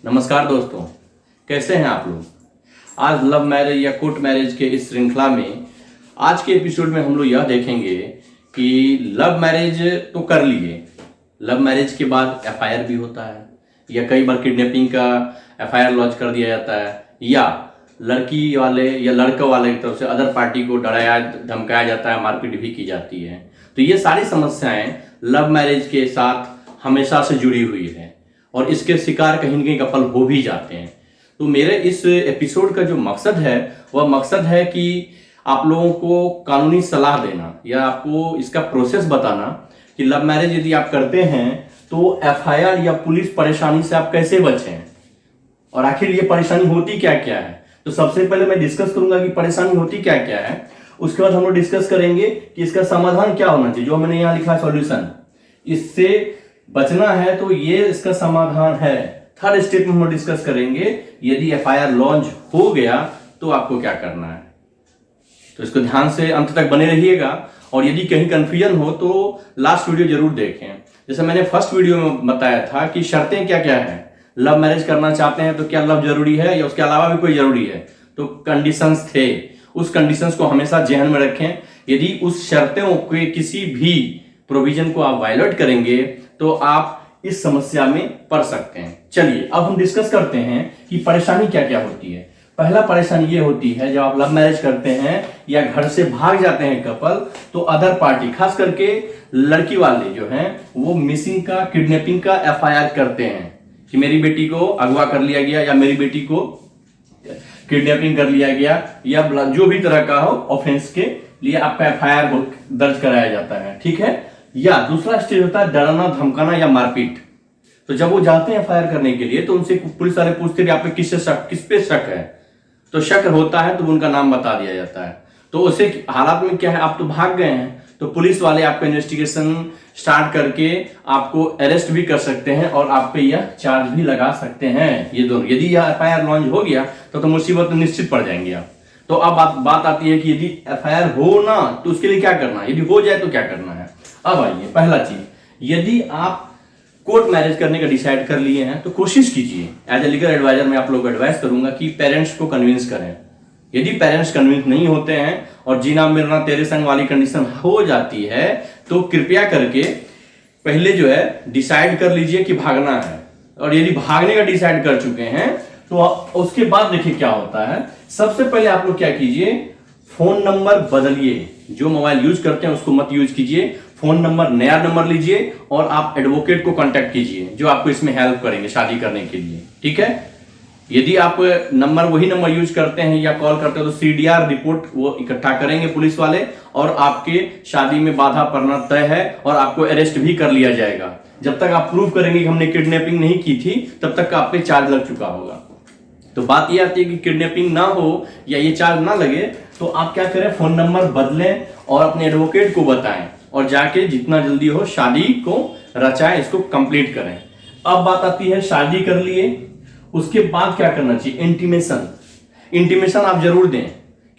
नमस्कार दोस्तों, कैसे हैं आप लोग। आज लव मैरिज या कोर्ट मैरिज के इस श्रृंखला में आज के एपिसोड में हम लोग यह देखेंगे कि लव मैरिज तो कर लिए, लव मैरिज के बाद एफआईआर भी होता है या कई बार किडनैपिंग का एफआईआर लॉन्च कर दिया जाता है या लड़की वाले या लड़का वाले की तरफ से अदर पार्टी को डराया धमकाया जाता है, मारपीट भी की जाती है। तो ये सारी समस्याएं लव मैरिज के साथ हमेशा से जुड़ी हुई है और इसके शिकार कहीं न कहीं कपल हो भी जाते हैं। तो मेरे इस एपिसोड का जो मकसद है वह मकसद है कि आप लोगों को कानूनी सलाह देना या आपको इसका प्रोसेस बताना कि लव मैरिज यदि आप करते हैं तो एफआईआर या पुलिस परेशानी से आप कैसे बचें और आखिर ये परेशानी होती क्या क्या है। तो सबसे पहले मैं डिस्कस करूंगा कि परेशानी होती क्या क्या है, उसके बाद हम लोग डिस्कस करेंगे कि इसका समाधान क्या होना चाहिए। जो मैंने यहाँ लिखा है सॉल्यूशन, इससे बचना है तो ये इसका समाधान है। थर्ड स्टेप में हम डिस्कस करेंगे यदि एफआईआर लॉन्च हो गया तो आपको क्या करना है। तो इसको ध्यान से अंत तक बने रहिएगा और यदि कहीं कंफ्यूजन हो तो लास्ट वीडियो जरूर देखें। जैसे मैंने फर्स्ट वीडियो में बताया था कि शर्तें क्या क्या है, लव मैरिज करना चाहते हैं तो क्या लव जरूरी है या उसके अलावा भी कोई जरूरी है। तो कंडीशंस थे, उस कंडीशंस को हमेशा ध्यान में रखें। यदि उस शर्तों के किसी भी प्रोविजन को आप वायलेट करेंगे तो आप इस समस्या में पड़ सकते हैं। चलिए अब हम डिस्कस करते हैं कि परेशानी क्या क्या होती है। पहला परेशानी ये होती है जब आप लव मैरिज करते हैं या घर से भाग जाते हैं कपल, तो अदर पार्टी खास करके लड़की वाले जो हैं वो मिसिंग का, किडनैपिंग का एफआईआर करते हैं कि मेरी बेटी को अगवा कर लिया गया या मेरी बेटी को किडनैपिंग कर लिया गया या जो भी तरह का हो ऑफेंस के लिए आपका एफआईआर दर्ज कराया जाता है, ठीक है। या दूसरा स्टेज होता है डराना, धमकाना या मारपीट। तो जब वो जाते हैं एफआईआर करने के लिए तो उनसे पुलिस वाले पूछते हैं आप पे किस पे शक है। तो शक होता है तो उनका नाम बता दिया जाता है। तो उसे हालात में क्या है, आप तो भाग गए हैं तो पुलिस वाले आपका इन्वेस्टिगेशन स्टार्ट करके आपको अरेस्ट भी कर सकते हैं और आप पे यह चार्ज भी लगा सकते हैं। ये दोनों, यदि यह एफआईआर लॉन्च हो गया तो मुसीबत में निश्चित पड़ जाएंगे आप। तो अब बात आती है कि यदि एफआईआर हो ना तो उसके लिए क्या करना है, यदि हो जाए तो क्या करना है। अब आइए, पहला चीज, यदि आप कोर्ट मैरिज करने का डिसाइड कर लिए हैं तो कोशिश कीजिए, एज ए लीगल एडवाइजर मैं आप लोगों को एडवाइस करूंगा कि पेरेंट्स को कन्विंस करें। यदि पेरेंट्स कन्विंस नहीं होते हैं और जीना मरना तेरे संग वाली कंडीशन हो जाती है तो कृपया करके पहले जो है डिसाइड कर लीजिए कि भागना है। और यदि भागने का डिसाइड कर चुके हैं तो उसके बाद देखिए क्या होता है। सबसे पहले आप लोग क्या कीजिए, फोन नंबर बदलिए। जो मोबाइल यूज करते हैं उसको मत यूज कीजिए, फोन नंबर नया नंबर लीजिए और आप एडवोकेट को कांटेक्ट कीजिए जो आपको इसमें हेल्प करेंगे शादी करने के लिए, ठीक है। यदि आप वही नंबर यूज करते हैं या कॉल करते हैं तो सीडीआर रिपोर्ट वो इकट्ठा करेंगे पुलिस वाले और आपके शादी में बाधा पड़ना तय है और आपको अरेस्ट भी कर लिया जाएगा। जब तक आप प्रूव करेंगे कि हमने किडनैपिंग नहीं की थी तब तक आप पे चार्ज लग चुका होगा। तो बात यह आती है कि किडनैपिंग ना हो या ये चार्ज ना लगे तो आप क्या करें, फोन नंबर बदलें और अपने एडवोकेट को बताएं और जाके जितना जल्दी हो शादी को रचाएं, इसको कंप्लीट करें। अब बात आती है शादी कर लिए, उसके बाद क्या करना चाहिए, इंटीमेशन। इंटीमेशन आप जरूर दें।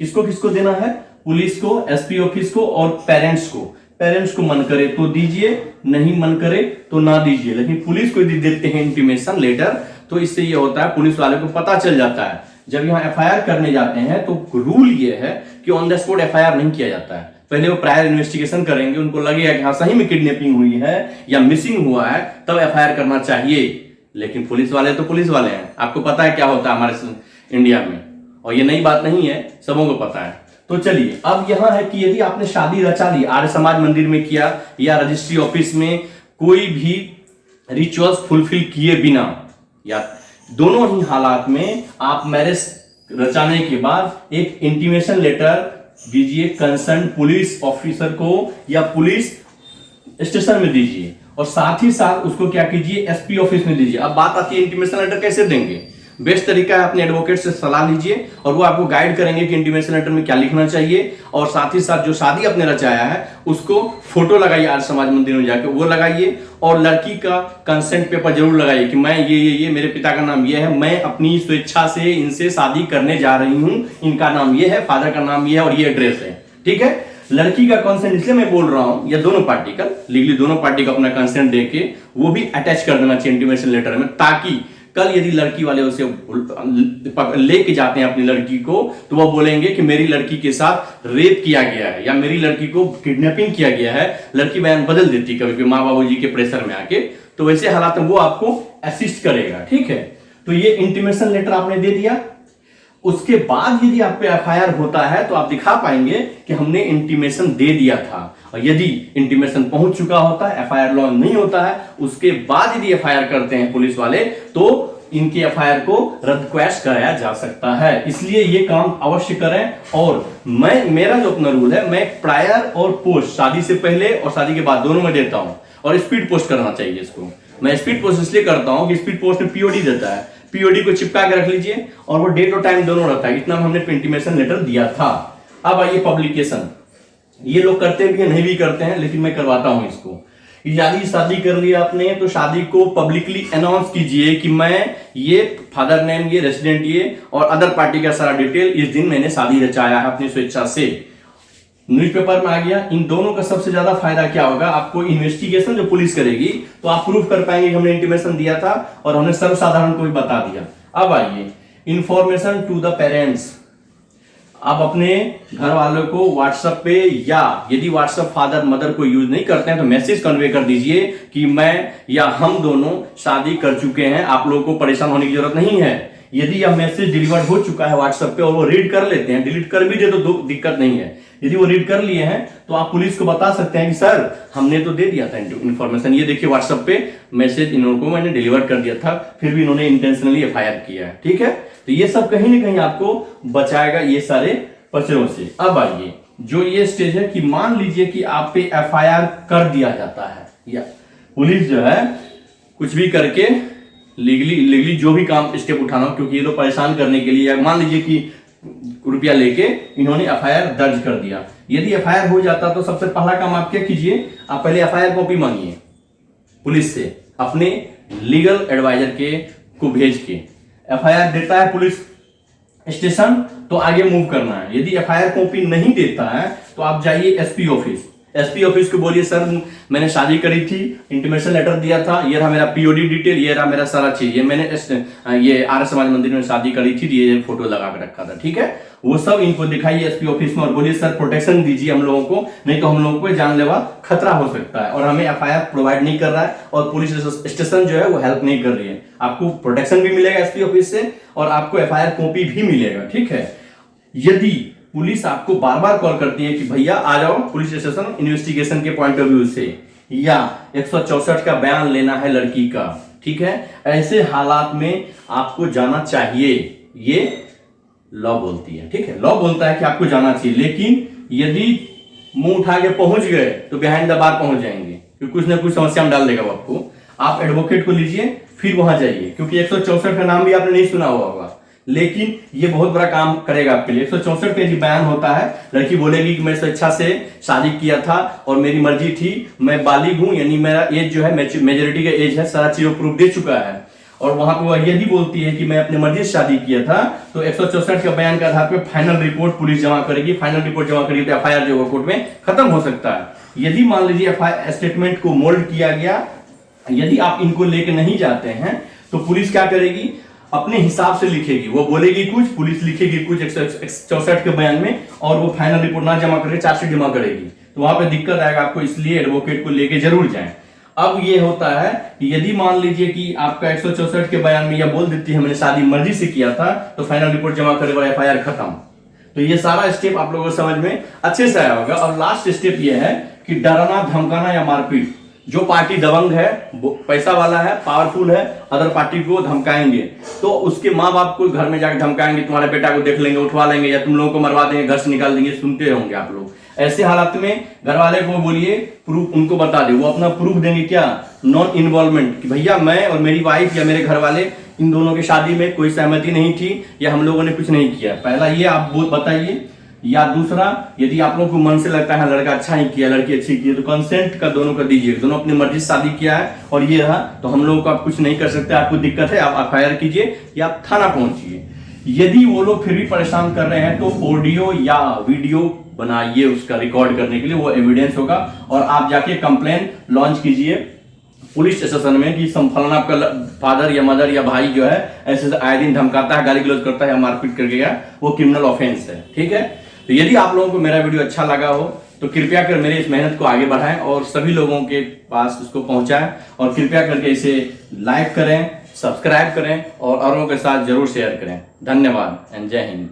किसको किसको देना है, पुलिस को, एसपी ऑफिस को और पेरेंट्स को। पेरेंट्स को मन करे तो दीजिए, नहीं मन करे तो ना दीजिए, लेकिन पुलिस को यदि देते हैं इंटीमेशन लेटर तो इससे ये होता है पुलिस वाले को पता चल जाता है। जब यहाँ एफआईआर करने जाते हैं तो रूल ये है कि ऑन द स्पॉट एफआईआर नहीं किया जाता है। पहले वो प्रायर इन्वेस्टिगेशन करेंगे, उनको लगेगा कि हाँ सही में किडनैपिंग हुई है या मिसिंग हुआ है तब एफआईआर करना चाहिए। लेकिन पुलिस वाले तो पुलिस वाले हैं, आपको पता है क्या होता है हमारे इंडिया में, और ये नई बात नहीं है, सबों को पता है। तो चलिए अब यहाँ है कि यदि आपने शादी रचा ली, आर्य समाज मंदिर में किया या रजिस्ट्री ऑफिस में कोई भी रिचुअल्स फुलफिल किए बिना, या दोनों ही हालात में आप मैरिज रचाने के बाद एक इंटीमेशन लेटर दीजिए कंसर्न पुलिस ऑफिसर को या पुलिस स्टेशन में दीजिए और साथ ही साथ उसको क्या कीजिए, एसपी ऑफिस में दीजिए। अब बात आती है इंटीमेशन लेटर कैसे देंगे। बेस्ट तरीका है अपने एडवोकेट से सलाह लीजिए और वो आपको गाइड करेंगे कि इंटीमेशन लेटर में क्या लिखना चाहिए। और साथ ही साथ जो शादी आपने रचाया है उसको फोटो लगाइए, आर्य समाज मंदिर में जाकर वो लगाइए और लड़की का कंसेंट पेपर जरूर लगाइए कि मैं ये मेरे पिता का नाम ये है, मैं अपनी स्वेच्छा से इनसे शादी करने जा रही हूँ, इनका नाम ये है, फादर का नाम ये है और ये एड्रेस है, ठीक है। लड़की का कंसेंट इसलिए मैं बोल रहा हूं, या दोनों पार्टी का लीगली दोनों पार्टी का अपना कंसेंट देके वो भी अटैच कर देना चाहिए इंटीमेशन लेटर में, ताकि कल यदि लड़की वाले उसे लेके जाते हैं अपनी लड़की को, तो वो बोलेंगे कि मेरी लड़की के साथ रेप किया गया है या मेरी लड़की को किडनैपिंग किया गया है। लड़की बयान बदल देती कभी कभी माँ बाबू जी के प्रेशर में आके, तो वैसे हालात में वो आपको असिस्ट करेगा। ठीक है, तो ये इंटीमेशन लेटर आपने दे दिया। उसके बाद यदि आप पे एफआईआर होता है तो आप दिखा पाएंगे कि हमने इंटीमेशन दे दिया था, और यदि इंटीमेशन पहुंच चुका होता है, एफआईआर लॉन्च नहीं होता है, उसके बाद यदि एफआईआर करते हैं पुलिस वाले तो इनकी एफआईआर को रद्द क्वैश कराया जा सकता है। इसलिए ये काम अवश्य करें। और मेरा जो अपना रूल है, मैं प्रायर और पोस्ट शादी से पहले और शादी के बाद दोनों में देता हूं, और स्पीड पोस्ट करना चाहिए इसको। मैं स्पीड पोस्ट इसलिए करता हूं कि स्पीड पोस्ट में पीओडी देता है, पीओडी को चिपका के रख लीजिए और वो डेट और टाइम दोनों रहता है। इतना हमने इंटीमेशन लेटर दिया था। अब आइए पब्लिकेशन, ये लोग करते भी हैं नहीं भी करते हैं, लेकिन मैं करवाता हूं इसको। यदि शादी कर लिया आपने तो शादी को पब्लिकली अनाउंस कीजिए कि मैं ये फादर नेम, ये रेसिडेंट, ये और अदर पार्टी का सारा डिटेल, इस दिन मैंने शादी रचाया है अपनी स्वेच्छा से। न्यूज़पेपर में आ गया। इन दोनों का सबसे ज्यादा फायदा क्या होगा, आपको इन्वेस्टिगेशन जो पुलिस करेगी तो आप प्रूफ कर पाएंगे कि हमने इंटीमेशन दिया था और हमने सर्वसाधारण को भी बता दिया। अब आइए इंफॉर्मेशन टू द पेरेंट्स। आप अपने घर वालों को व्हाट्सएप पे, या यदि व्हाट्सएप फादर मदर को यूज नहीं करते हैं तो मैसेज कन्वे कर दीजिए कि मैं या हम दोनों शादी कर चुके हैं, आप लोगों को परेशान होने की जरूरत नहीं है। यदि यह मैसेज डिलीवर्ड हो चुका है व्हाट्सएप पे और वो रीड कर लेते हैं, डिलीट कर भी दे तो दिक्कत नहीं है। यदि वो रीड कर लिए हैं तो आप पुलिस को बता सकते हैं कि सर हमने तो दे दिया था इन्फॉर्मेशन, ये देखिए व्हाट्सएप पे मैसेज इन लोगों को मैंने डिलीवर कर दिया था, फिर भी इन्होंने इंटेंशनली एफआईआर किया है। ठीक है, तो ये सब कहीं ना कहीं आपको बचाएगा ये सारे पचड़ों से। अब आइए जो ये स्टेज है कि मान लीजिए कि आप पे एफआईआर कर दिया जाता है, या पुलिस जो है कुछ भी करके लीगली जो भी काम स्टेप उठाना हो, क्योंकि ये लोग परेशान करने के लिए, या मान लीजिए कि रुपया लेके इन्होंने एफआईआर दर्ज कर दिया। यदि एफआईआर हो जाता तो सबसे पहला काम आप क्या कीजिए, आप पहले एफआईआर कॉपी मांगिए पुलिस से, अपने लीगल एडवाइजर के को भेज के। एफआईआर देता है पुलिस स्टेशन तो आगे मूव करना है। यदि एफआईआर कॉपी नहीं देता है तो आप जाइए एसपी ऑफिस। एसपी ऑफिस को बोलिए सर मैंने शादी करी थी, इंटीमेशन लेटर दिया था, ये रहा मेरा पीओडी डिटेल, ये रहा मेरा सारा चीज, ये मैंने ये आर्य समाज मंदिर में शादी करी थी, ये फोटो लगा के रखा था। ठीक है, वो सब इनको दिखाइए एसपी ऑफिस में और बोलिए सर प्रोटेक्शन दीजिए हम लोगों को, नहीं तो हम लोगों को जानलेवा खतरा हो सकता है और हमें एफआईआर प्रोवाइड नहीं कर रहा है और पुलिस स्टेशन जो है वो हेल्प नहीं कर रही है। आपको प्रोटेक्शन भी मिलेगा एसपी ऑफिस से और आपको एफआईआर कॉपी भी मिलेगा। ठीक है, यदि पुलिस आपको बार बार कॉल करती है कि भैया आ जाओ पुलिस स्टेशन इन्वेस्टिगेशन के पॉइंट ऑफ व्यू से, या 164 का बयान लेना है लड़की का, ठीक है, ऐसे हालात में आपको जाना चाहिए, ये लॉ बोलती है। ठीक है, लॉ बोलता है कि आपको जाना चाहिए, लेकिन यदि मुंह उठा के पहुंच गए तो बिहाइंड द बार पहुंच जाएंगे, क्योंकि कुछ ना कुछ समस्या में डाल देगा वो आपको। आप एडवोकेट को लीजिए फिर वहां जाइए, क्योंकि 164 का नाम भी आपने नहीं सुना हुआ होगा, लेकिन ये बहुत बड़ा काम करेगा आपके लिए। 164 पेज बयान होता है, लड़की बोलेगी कि मैं स्वेच्छा से शादी किया था और मेरी मर्जी थी, मैं बालिग हूं, यानी मेरा एज जो है मेजोरिटी का एज है, सारा चीज प्रूफ दे चुका है, और वहां पे वह यदि बोलती है कि मैं अपनी मर्जी से शादी किया था, तो 164 के बयान के आधार पर फाइनल रिपोर्ट पुलिस जमा करेगी। फाइनल रिपोर्ट जमा करेगी तो एफआईआर जो कोर्ट में खत्म हो सकता है। यदि मान लीजिए एफआईआर स्टेटमेंट को मोल्ड किया गया, यदि आप इनको लेके नहीं जाते हैं तो पुलिस क्या करेगी, अपने हिसाब से लिखेगी, वो बोलेगी कुछ, पुलिस लिखेगी कुछ 164 के बयान में, और वो फाइनल रिपोर्ट ना जमा करके चार्जशीट जमा करेगी, तो वहां पे दिक्कत आएगा आपको। इसलिए एडवोकेट को लेके जरूर जाएं। अब ये होता है कि यदि मान लीजिए कि आपका 164 के बयान में यह बोल देती है मैंने शादी मर्जी से किया था, तो फाइनल रिपोर्ट जमा करे और एफआईआर खत्म। तो ये सारा स्टेप आप लोगों को समझ में अच्छे से आया होगा। और लास्ट स्टेप ये है कि डराना, धमकाना या मारपीट। जो पार्टी दबंग है, पैसा वाला है, पावरफुल है, अदर पार्टी को धमकाएंगे तो उसके माँ बाप को घर में जाकर धमकाएंगे, तुम्हारे बेटा को देख लेंगे, उठवा लेंगे, या तुम लोगों को मरवा देंगे, घर से निकाल देंगे। सुनते होंगे आप लोग। ऐसे हालात में घर वाले को बोलिए, प्रूफ उनको बता दे, वो अपना प्रूफ देंगे क्या, नॉन इन्वॉल्वमेंट, कि भैया मैं और मेरी वाइफ या मेरे घर वाले इन दोनों की शादी में कोई सहमति नहीं थी, या हम लोगों ने कुछ नहीं किया। पहला ये आप बताइए। या दूसरा, यदि आप लोगों को मन से लगता है लड़का अच्छा ही किया, लड़की अच्छी की है, तो कंसेंट का दोनों का दीजिए, दोनों अपनी मर्जी से शादी किया है और ये रहा, तो हम लोगों को आप कुछ नहीं कर सकते। आपको दिक्कत है आप एफआईआर कीजिए या आप थाना पहुंचिए। यदि वो लोग फिर भी परेशान कर रहे हैं तो ऑडियो या वीडियो बनाइए उसका रिकॉर्ड करने के लिए, वो एविडेंस होगा, और आप जाके कंप्लेन लॉन्च कीजिए पुलिस स्टेशन में कि फलाना आपका फादर या मदर या भाई जो है ऐसे आए दिन धमकाता है, गाली गलौज करता है या मारपीट कर गया, वो क्रिमिनल ऑफेंस है। ठीक है, तो यदि आप लोगों को मेरा वीडियो अच्छा लगा हो तो कृपया कर मेरे इस मेहनत को आगे बढ़ाएं और सभी लोगों के पास उसको पहुंचाएं, और कृपया करके इसे लाइक करें, सब्सक्राइब करें और औरों के साथ जरूर शेयर करें। धन्यवाद एंड जय हिंद।